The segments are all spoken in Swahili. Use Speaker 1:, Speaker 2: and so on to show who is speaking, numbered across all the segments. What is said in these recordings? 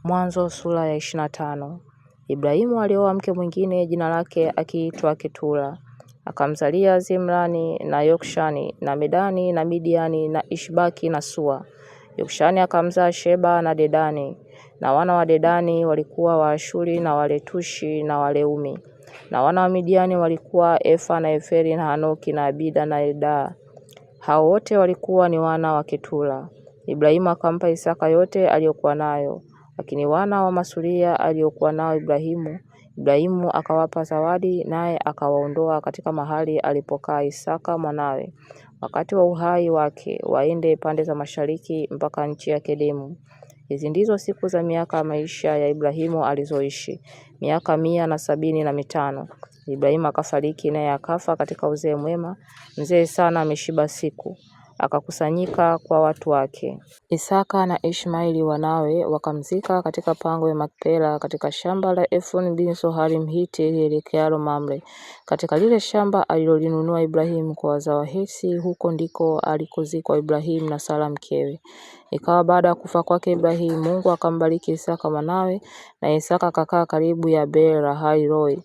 Speaker 1: Mwanzo sura ya 25. Ibrahimu alioa mke mwingine jina lake akiitwa Ketula. Akamzalia Zimrani na Yokshani na Medani na Midiani na Ishbaki na Sua. Yokshani akamzaa Sheba na Dedani. Na wana wa Dedani walikuwa Waashuri na Waletushi na Waleumi. Na wana wa Midiani walikuwa Efa na Eferi na Hanoki na Abida na Eldaa. Hao wote walikuwa ni wana wa Ketula. Ibrahimu akampa Isaka yote aliyokuwa nayo. Lakini wana wa Masuria aliokuwa nao Ibrahimu akawapa zawadi, naye akawaondoa katika mahali alipokaa Isaka mwanawe wakati wa uhai wake, waende pande za mashariki mpaka nchi ya Kedemu. Hizi ndizo siku za miaka ya maisha ya Ibrahimu alizoishi, miaka 175. Ibrahimu akafariki, naye akafa katika uzee mwema, mzee sana, ameshiba siku. Akakusanyika kwa watu wake. Isaka na Ishmaeli wanawe wakamzika katika pango ya Makpela katika shamba la Efron bin Sohari Mhiti lielekealo Mamre, katika lile shamba alilolinunua Ibrahimu kwa wazao wa Hesi. Huko ndiko alikozikwa Ibrahimu na Sara mkewe. Ikawa baada ya kufa kwake Ibrahimu, Mungu akambariki Isaka mwanawe, na Isaka akakaa karibu ya Beer-lahai-roi.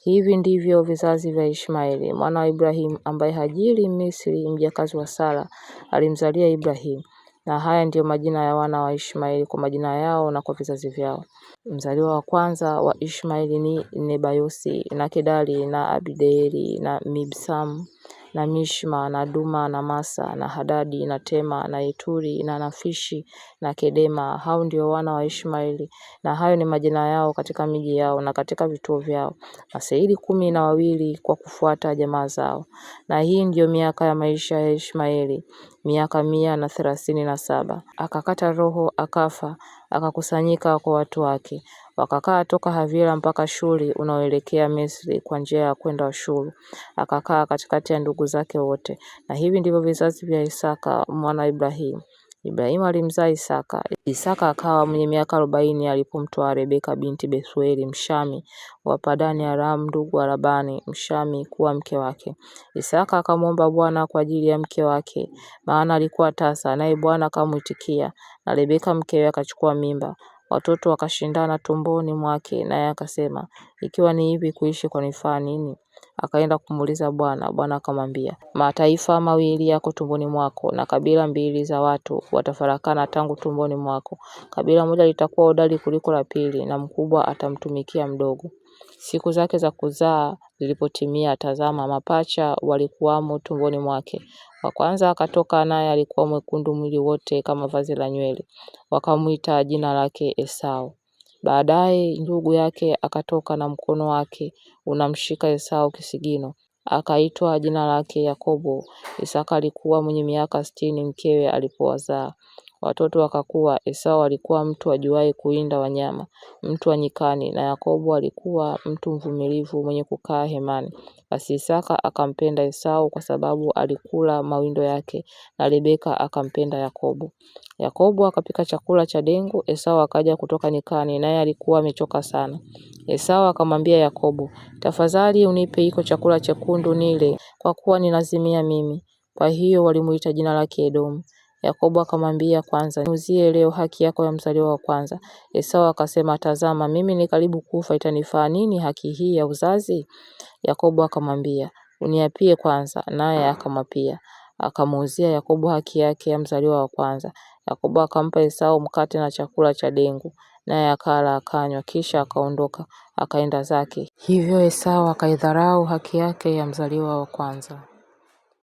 Speaker 1: Hivi ndivyo vizazi vya Ishmaeli mwana wa Ibrahimu, ambaye Hajiri Misri mjakazi wa Sara alimzalia Ibrahimu. Na haya ndiyo majina ya wana wa Ishmaeli kwa majina yao na kwa vizazi vyao. Mzaliwa wa kwanza wa Ishmaeli ni Nebayosi na Kedari na Abideeli na Mibsam na Mishma na Duma na Masa na Hadadi na Tema na Ituri na Nafishi na Kedema. Hao ndio wana wa Ishmaeli, na hayo ni majina yao katika miji yao na katika vituo vyao, Maseiri 12 kwa kufuata jamaa zao. Na hii ndio miaka ya maisha ya Ishmaeli, miaka 137. Akakata roho, akafa, akakusanyika kwa watu wake. Wakakaa toka Havila mpaka Shuri unaoelekea Misri kwa njia ya kwenda Ashuru. Akakaa katikati ya ndugu zake wote. Na hivi ndivyo vizazi vya Isaka mwana wa Ibrahimu. Ibrahimu alimzaa Isaka. Isaka akawa mwenye miaka 40 alipomtoa Rebeka binti Bethueli Mshami wa Padani Aram, ndugu wa Labani Mshami, kuwa mke wake. Isaka akamwomba Bwana kwa ajili ya mke wake, maana alikuwa tasa, naye Bwana akamuitikia, na Rebeka mkewe akachukua mimba. Watoto wakashindana tumboni mwake, naye akasema, ikiwa ni hivi kuishi kwa nifaa nini? Akaenda kumuuliza Bwana. Bwana akamwambia, mataifa 2 yako tumboni mwako, na kabila 2 za watu watafarakana tangu tumboni mwako. Kabila moja litakuwa hodari kuliko la pili, na mkubwa atamtumikia mdogo. Siku zake za kuzaa zilipotimia, tazama, mapacha walikuwamo tumboni mwake. Wa kwanza akatoka, naye alikuwa mwekundu mwili wote kama vazi la nywele. Wakamuita jina lake Esau. Baadaye ndugu yake akatoka, na mkono wake unamshika Esau kisigino, akaitwa jina lake Yakobo. Isaka alikuwa mwenye miaka 60 mkewe alipowazaa. Watoto wakakuwa. Esau alikuwa mtu ajuaye kuinda wanyama, mtu wa nyikani, na Yakobo alikuwa mtu mvumilivu mwenye kukaa hemani. Basi Isaka akampenda Esau kwa sababu alikula mawindo yake, na Rebeka akampenda Yakobo. Yakobo akapika chakula cha dengu. Esau akaja kutoka nyikani, naye alikuwa amechoka sana. Esau akamwambia Yakobo, tafadhali unipe iko chakula chekundu nile, kwa kuwa ninazimia mimi. Kwa hiyo walimuita jina lake Edomu. Yakobo akamwambia, kwanza niuzie leo haki yako ya mzaliwa wa kwanza. Esau akasema, tazama, mimi ni karibu kufa, itanifaa nini haki hii ya uzazi? Yakobo akamwambia, uniapie kwanza, naye akamwapia. Akamuuzia Yakobo haki yake ya mzaliwa wa kwanza. Yakobo akampa Esau mkate na chakula cha dengu, naye akala akanywa, kisha akaondoka akaenda zake. Hivyo Esau akaidharau haki yake ya mzaliwa wa kwanza.